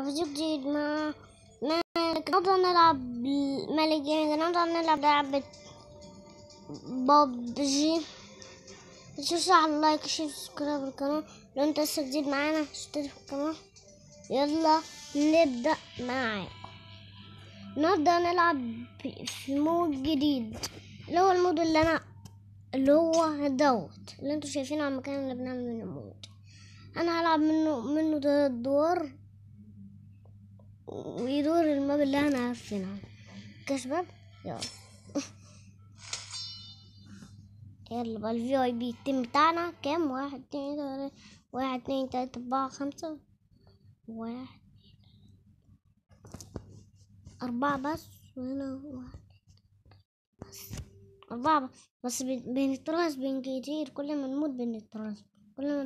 فيديو جديد ما النهارده نلعب ملك جيمنج. النهارده نلعب لعبة بابجي. متنسوش على اللايك وشير وسبسكرايب القناة. لو انت لسه جديد معانا اشترك في القناة. يلا نبدأ معاكم. النهارده نلعب في مود جديد، اللي هو المود اللي هو دوت اللي انتوا شايفينه على المكان اللي بنعمل منه مود. انا هلعب منه ده الدور ويدور الماب اللي احنا عارفينها يا شباب. يلا يلا بقى الفي اي بي التيم بتاعنا كام؟ 1 2 3 1 2 3 4 5 1 4 بس، وهنا 1 بس 4 بس بنتراس بين كتير. كل ما نموت بنتراس، كل ما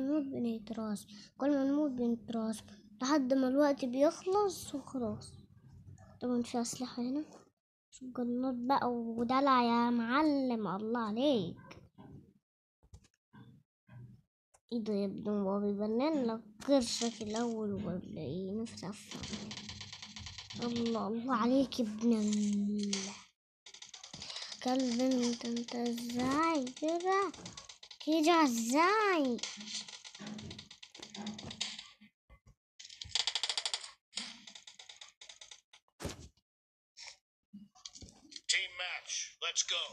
نموت بنتراس لحد ما الوقت بيخلص وخلاص. طبعا في أسلحة هنا جنود بقى ودلع يا معلم، الله عليك. ايه ده يا ابني؟ هو بيبنن لك قرشك الاول ولا ايه؟ نفسي افهم. الله عليك يا ابن كلب. انت ازاي كده ازاي؟ Team match, let's go.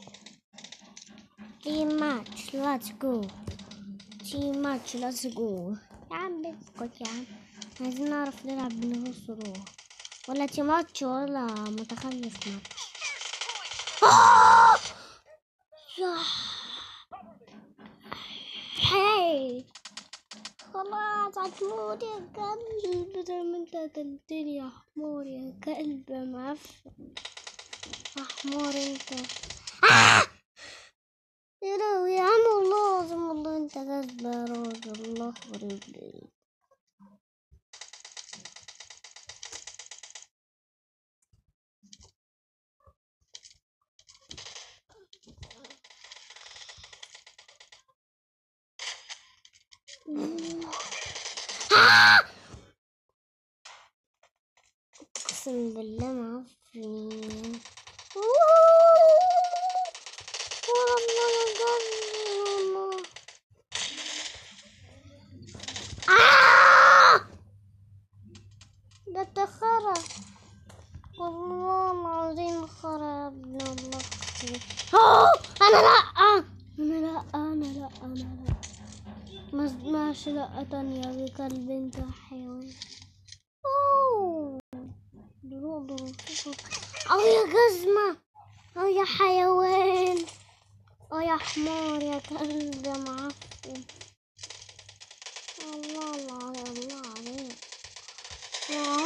تيم ماتش ليتس جو. يا عم اسكت يا عم، عايزين نعرف نلعب بنفس روح، ولا تيم ماتش ولا متخلف ماتش. يا هاي خلاص هتموت يا كلب، زي ما انت قتلتني يا حمار يا كلب معفن يا حمار انت. يا لهوي يا عم، والله العظيم والله انت كذب يا راجل، الله ورجلي. اقسم بالله معفن. والله يا جنن والله. ده تخرى والله العظيم، خرى يا ابن الله. انا لا ماشي لا تانية بكلب انت حيوان. او يا جزمة، او يا حيوان، او يا حمار يا كلب يا معفن. الله عليك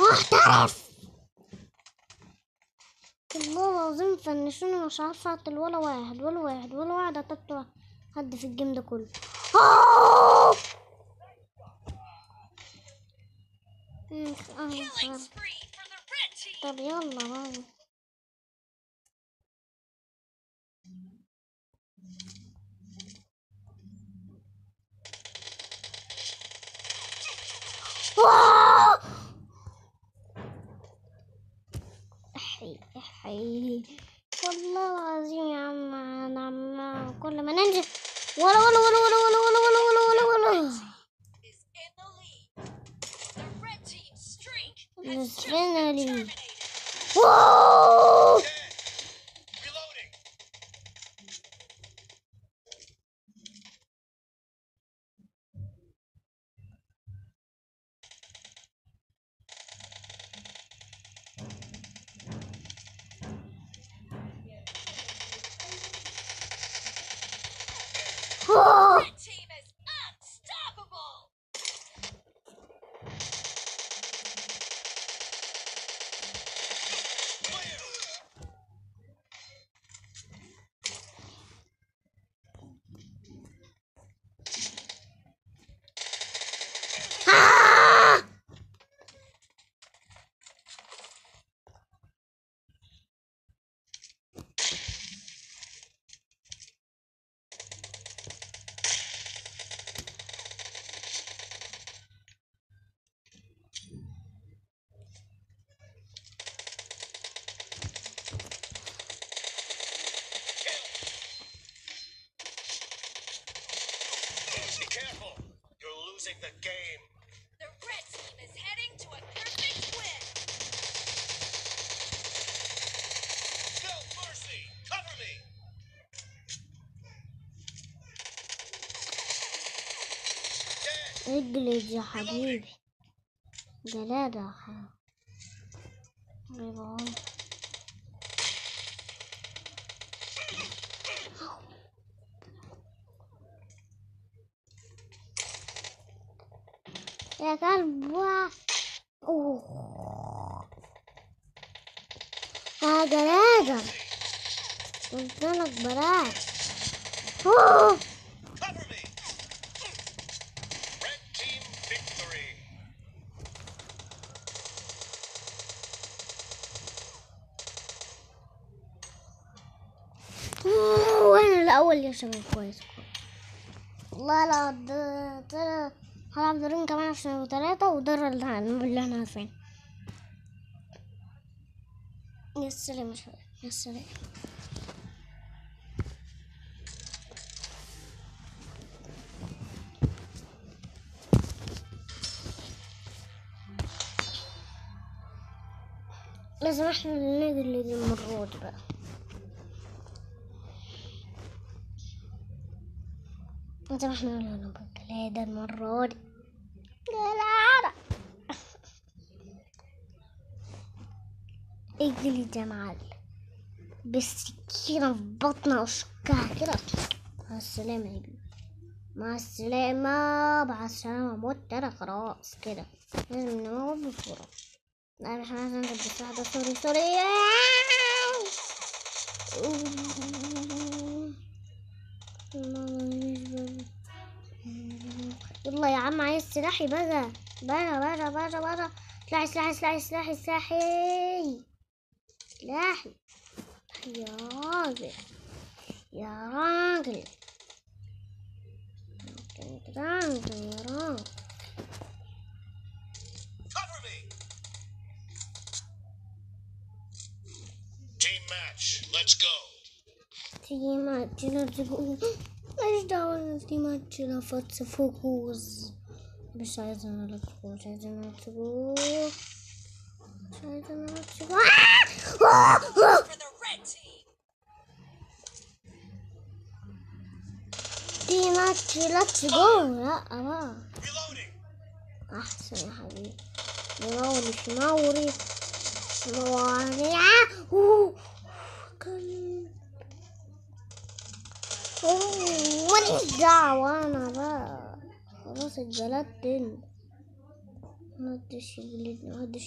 محترف. والله العظيم فنشوني، مش عارفة اقتل ولا واحد قتلت حد في الجيم ده كله. طب يلا بقى. احي والله العظيم يا عم، انا كل ما ننزل ولا نزلنا لي. Reloading. Red team is unstoppable. the game. The red team is heading to a perfect win. No mercy. Cover me. Dead. اجلد يا حبيبي. جلادة يا حبيبي. يا كلب. اوه يا جلادة. قلت لك بلاش. اوه Cover me. Red team victory. وانا الاول يا شباب. كويس والله. لا هلعب دورين كمان عشان يبقوا 3 ودور اللي انا عارفين. يا سلام يا شباب يا سلام. لازم احنا اللي نجري المرة دي بقى. لازم احنا اللي نبقى ده المرة دي. لا اجلي يا معلم بالسكينة في بطنها وشكها كده. مع السلامة يا ابني. مع السلامة. مع السلامة. موت انا خلاص كده. لازم نموت بسرعة. لا مش عايز انزل بسرعة. ده سوري. يلا يا عم عايز سلاحي بقى. برا. سلاحي. يا راجل. Cover me. Team match. Let's go. تيجي ماتشنا تقول مش دعوة. تيجي ماتشنا فوز. مش عايزة انا تقول. For the red team. تيجي ماتش ليتس جو. لا بقى Reloading. احسن يا حبيبي. موري. ماليش دعوة انا بقى. خلاص اتجلدت. محدش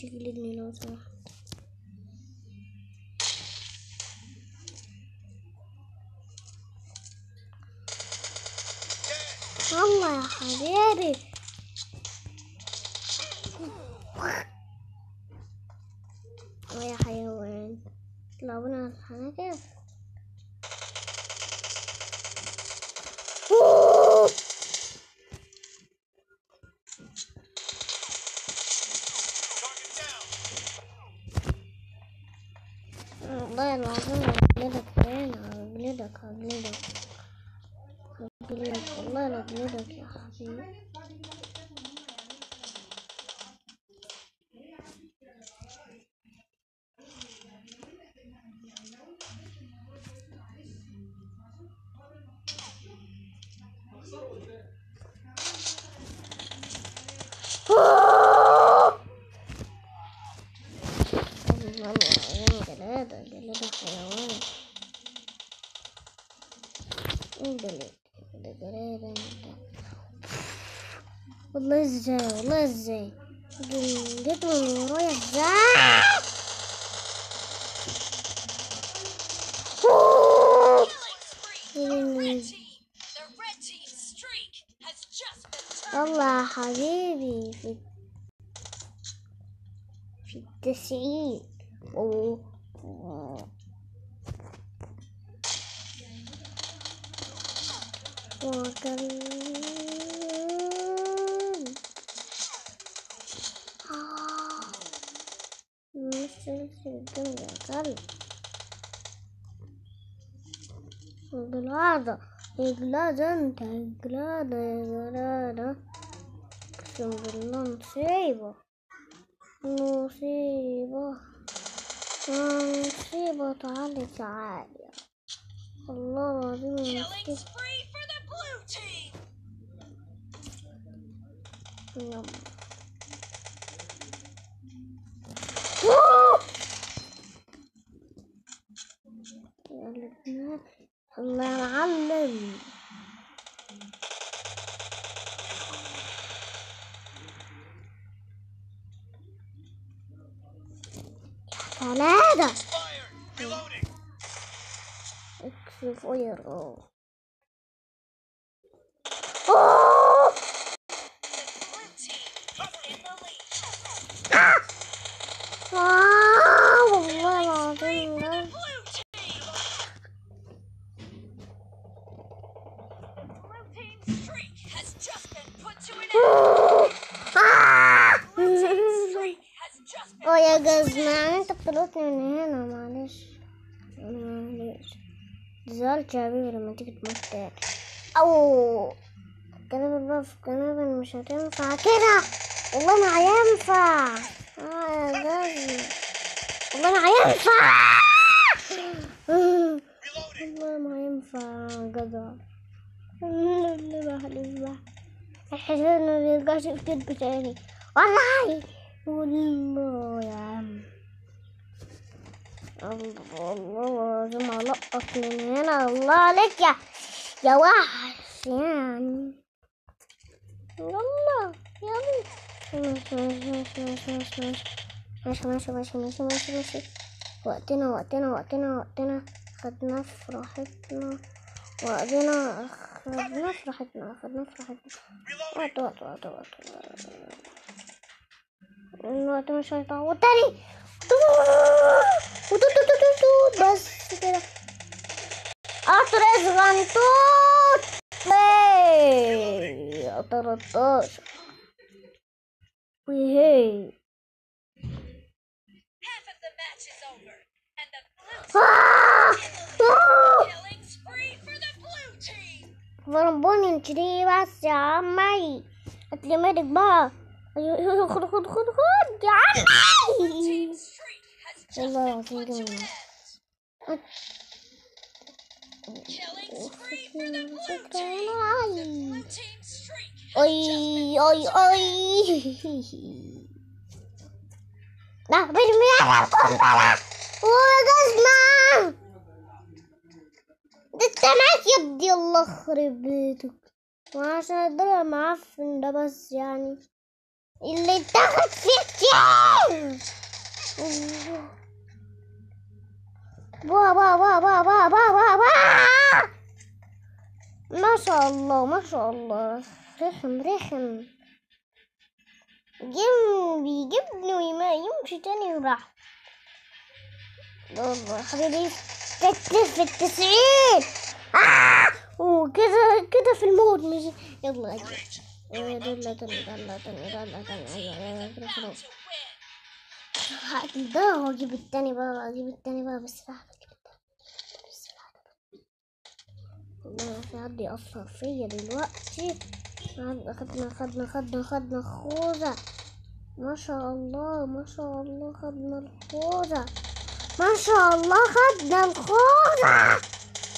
يجلدني لو سمحت. الله يا حبيبي. يا حيوان. طلعونا على الحناجر. Target down. والله العظيم هجلدك تاني. هجلدك. والله هجلدك يا حبيبي. جلادة حيوان. جلادة. والله ازاي جيت من ورايا ازاي. Killing spree for the red team. The red team's streak has just been terminated. والله يا حبيبي في 90. جلادة انت. جلادة يا جلادة. اقسم بالله مصيبة مصيبة مصيبة. تعالي تعالي والله العظيم Killing مصيبة. spree for the blue team. يلا يا البنات الله يا معلم. ثلاثة Expired. Reloading. اكشف ويرو. The blue team Cover in me. the lead. والله العظيم The ده. blue team. The blue team's streak has just been put to an end. Blue team's streak has just been اه يا put to an end. جزمة انت بتلوتني من هنا. معلش معلش. زعلت يا حبيبي لما تيجي تموت تاني. او كنبل بقى في كنبل مش هتنفع كده. والله ما هينفع. يا جزمة والله ما هينفع. Reloading. والله ما ينفع جدع. اللي بحلف بقى الحسين ما بيرجعش في كذب تاني والله. والله يا عم الله لازم ألقط من هنا. الله عليك يا وحش يعني. يلا يلا ماشي. وقتنا خدنا في راحتنا. خدنا في راحتنا. Reloading. الوقت مش هيطول تاني. بس كده أطرز غنطوط 13 وهي. Half of the match is over, and the blue team killing spree for the blue team. فربوني نشتري بس يا عمي. هاتلي مالك بقى. خد يا عمي. Team's streak has just والله been put to العظيم an جميل. end. Killing spree for the blue team. The blue team's streak has just been أي لا برمي على القنبلة وجزمة. ده انت معاك يا ابني. الله يخرب بيتك. وعشان الدرع معفن ده بس يعني اللي اتاخد فيه كتير. با ما شاء الله رخم بيجيبني وما يمشي تاني وراح. والله حبيبي تكتف 90 وكده في الموت. مش يلا Great. You're about to win. about to win. هقتل ده واجيب التاني بقى بالسلاح. والله في حد يأثر فيا دلوقتي. خدنا خوذة. ما شاء الله خدنا الخوذة. ما شاء الله خدنا الخوذة.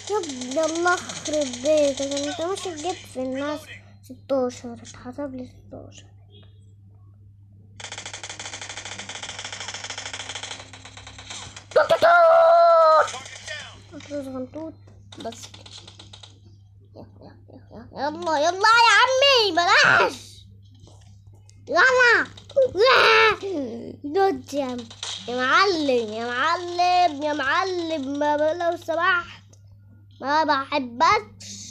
يا ابني الله يخرب بيتك. انت مش جبت في الناس 16 اتحسب لي 16. Target down. اطرز غنطوط بس كده. يلا يا عمي بلاش. يلا جود يا معلم ما لو سمحت ما بحبكش.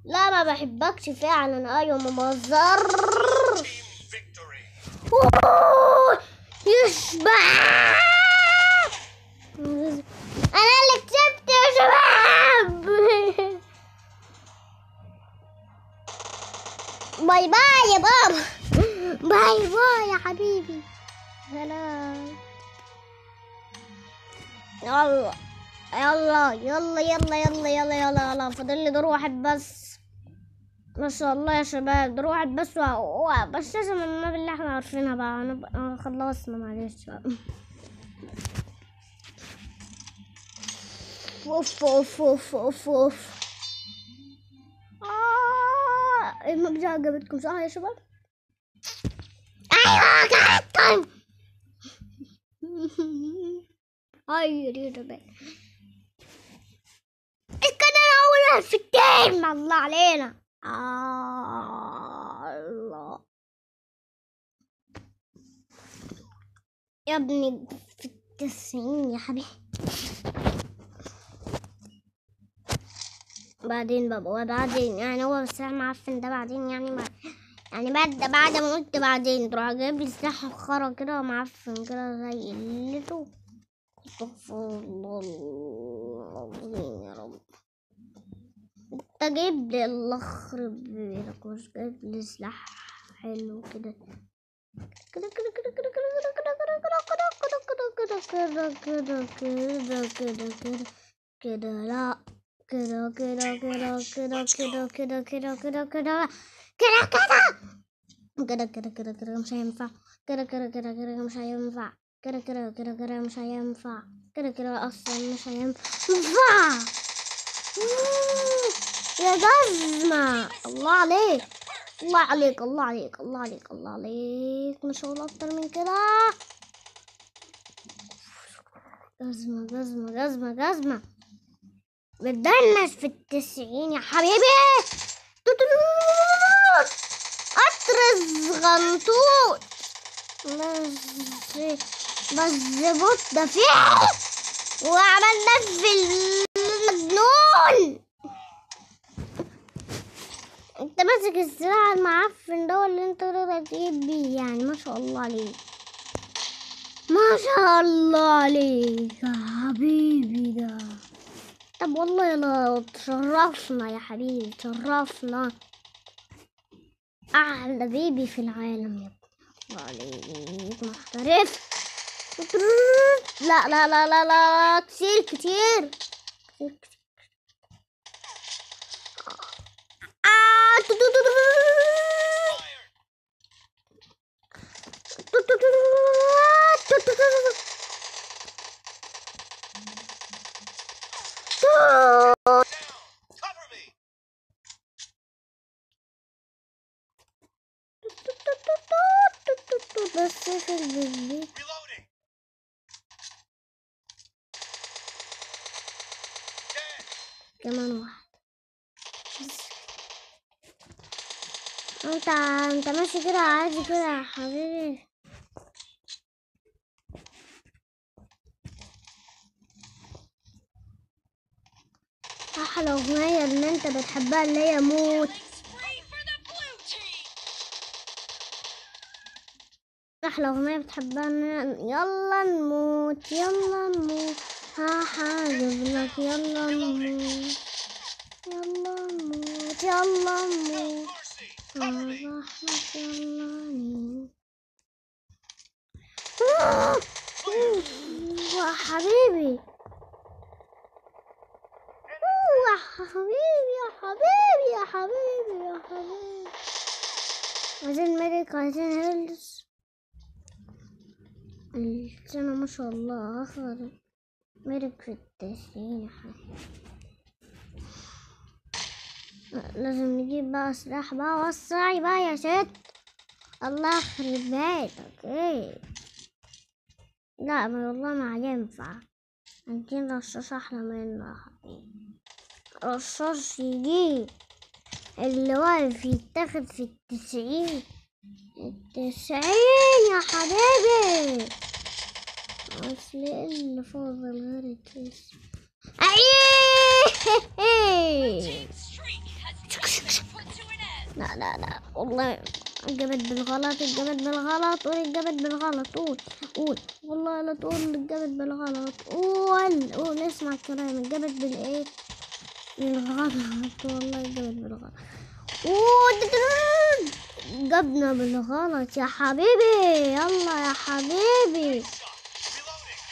لا ما بحبكش فعلا. ايوه ما بهزرش. Team victory. يشبع. انا اللي كسبت يا شباب. باي باي يا بابا. باي يا حبيبي. سلام. يلا فاضل لي دور واحد بس. ما شاء الله يا شباب، ده واحد بس بس لازم الماب اللي احنا عارفينها بقى نبقى خلصنا معلش بقى. اوف اوف اوف اوف اوف. الماب دي عجبتكم صح يا شباب؟ ايوه عجبتكم. هاي ريدو بقى كان اول واحد في التيم. الله علينا. الله يا ابني في 90 يا حبيبي. بعدين بابا وبعدين يعني هو السلاح معفن ده بعدين يعني بعد ما قلت بعدين تروح جايب لي سلاح خرا كده معفن كده زي قلته. استغفر الله العظيم يا رب. انت جايب لي الله يخرب بيتك، مش جايب لي سلاح حلو كده كده كده كده كده كده كده كده كده لا كده كده كده كده كده كده كده كده كده كده كده كده كده كده مش هينفع. كده كده كده كده مش هينفع. كده كده كده كده مش هينفع. كده كده اصلا مش هينفع. يا جزمة الله عليك الله عليك الله عليك الله عليك الله عليك، مش هقول اكتر من كده. جزمة جزمة جزمة جزمة بتدنس في 90 يا حبيبي. اطرز غنطوط بس بص ده فيه وعملنا في المجنون. انت ماسك السلاح المعفن ده اللي انت تقدر تجيب بيه يعني ما شاء الله عليك ما شاء الله عليك يا حبيبي ده. طب والله يلا تشرفنا يا حبيبي تشرفنا. احلى بيبي في العالم يا الله عليك محترف. لا لا لا لا لا كتير كتير كتير كتير. Cover me. بس في البيبي Reloading. Dead. كمان واحد. انت ماشي كده عادي كده يا حبيبي. احلى اغنية اللي انت بتحبها اللي هي موت. Spree for the blue team. احلى اغنية بتحبها يلا نموت يلا نموت هحاجب لك يلا نموت يلا نموت يلا نموت Mercy. Cover me. هرحمك يلا نموت. يا حبيبي يا حبيبي يا حبيبي يا حبيبي يا حبيبي. عايزين ملك عايزين هيلز. السنة ما شاء الله أخضر ملك في 90 يا حبيبي. لازم نجيب بقى سلاح بقى وسعي بقى يا ست. الله يخرب بيتك ايه. لا والله ما ينفع. عندنا رشاش احلى منه يا حبيبي. رشاش يجيب اللي واقف يتاخد في 90 يا حبيبي. اصل اللي فاضل غير التسعين. Team streak has just been put to an end. لا لا لا والله اتجابت بالغلط اتجابت بالغلط قول اتجابت بالغلط قول والله لا تقول اتجابت بالغلط قول اسمع الكلام اتجابت بالايه بالغلط والله اتجابت بالغلط جبنا بالغلط يا حبيبي. يلا يا حبيبي. Reloading.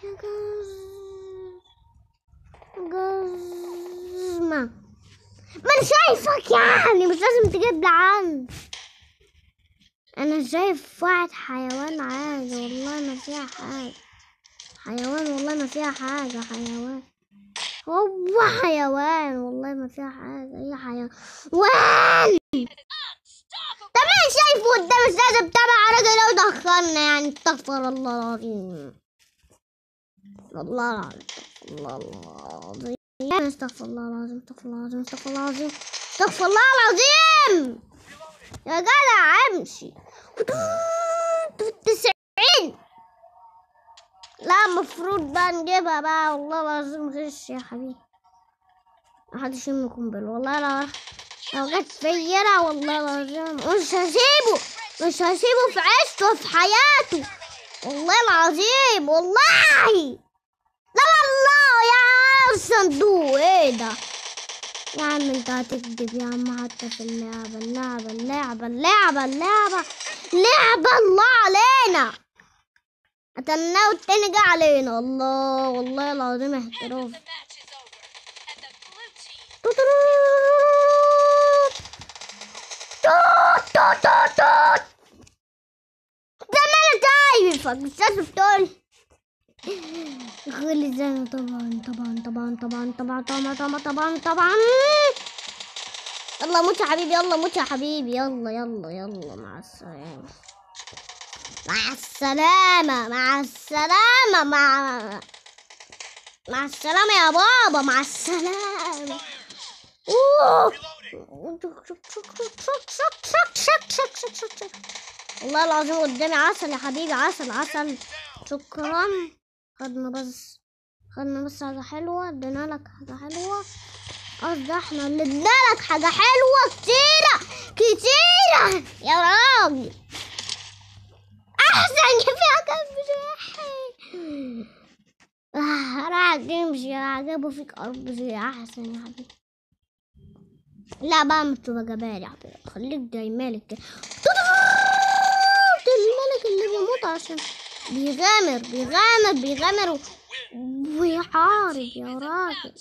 يا جزمة ما انا شايفك يعني، مش لازم تجيب لي عند. انا شايف واحد حيوان عادي والله ما فيها حاجة. حيوان والله ما فيها حاجة. حيوان هو حيوان والله ما فيها حاجة. هي حيوان. طب انا شايفه قدام، مش لازم تابع راجل لو دخلنا يعني. استغفر الله العظيم. والله العظيم. الله العظيم. استغفر الله العظيم. استغفر الله العظيم. استغفر الله العظيم. استغفر الله العظيم. يا جدع امشي. 90. لا مفروض بقى نجيبها بقى. والله العظيم غش يا حبيبي. محدش يرمي قنبل والله. لو جت فيا انا والله العظيم مش هسيبه. مش هسيبه في عيشته وفي حياته والله العظيم. والله لا والله يا الصندوق. ايه ده يا عم؟ انت هتكذب يا عم. حتى في اللعبة الله علينا. قتلناه والتاني جه علينا. الله والله العظيم احتراف. زي ما انا شايفك مش لازم تقول غلي زي. طبعا. يلا موت يا حبيبي. يلا موت يا حبيبي. يلا مع السلامة. مع السلامة يا بابا. مع السلامة. والله العظيم قدامي عسل يا حبيبي. عسل. شكرا. خدنا بس حاجة حلوة. ادينا لك حاجة حلوة. قصدي احنا اللي ادينا لك حاجة حلوة كتيرة يا راجل. احسن فيها كم واحد. راح تمشي عجبه فيك أرض زي أحسن يا حبيبي. لا بقى مش تبقى جبال يا حبيبي. خليك زي مالك كده. الملك اللي بيموت عشان بيغامر ويحارب يا راجل.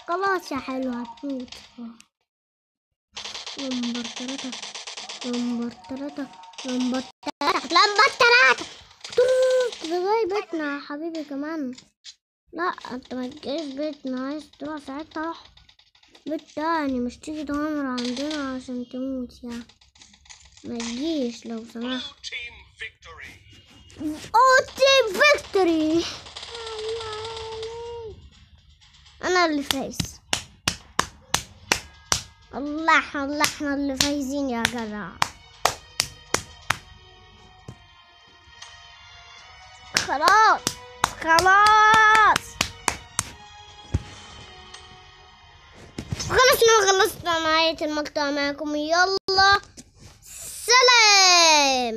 خلاص يا حلوة هتموت. لمبر ثلاثة. زي بيتنا يا حبيبي كمان. لا انت ما تجيش بيتنا. عايز تروح ساعتها روح بيت تاني. مش تيجي تغامر عندنا عشان تموت يعني. ما تجيش لو سمحت. تيم فيكتوري. انا اللي فايز. الله احنا اللي فايزين يا جدع. خلاص خلصنا نهاية المقطع معكم. يلا سلام.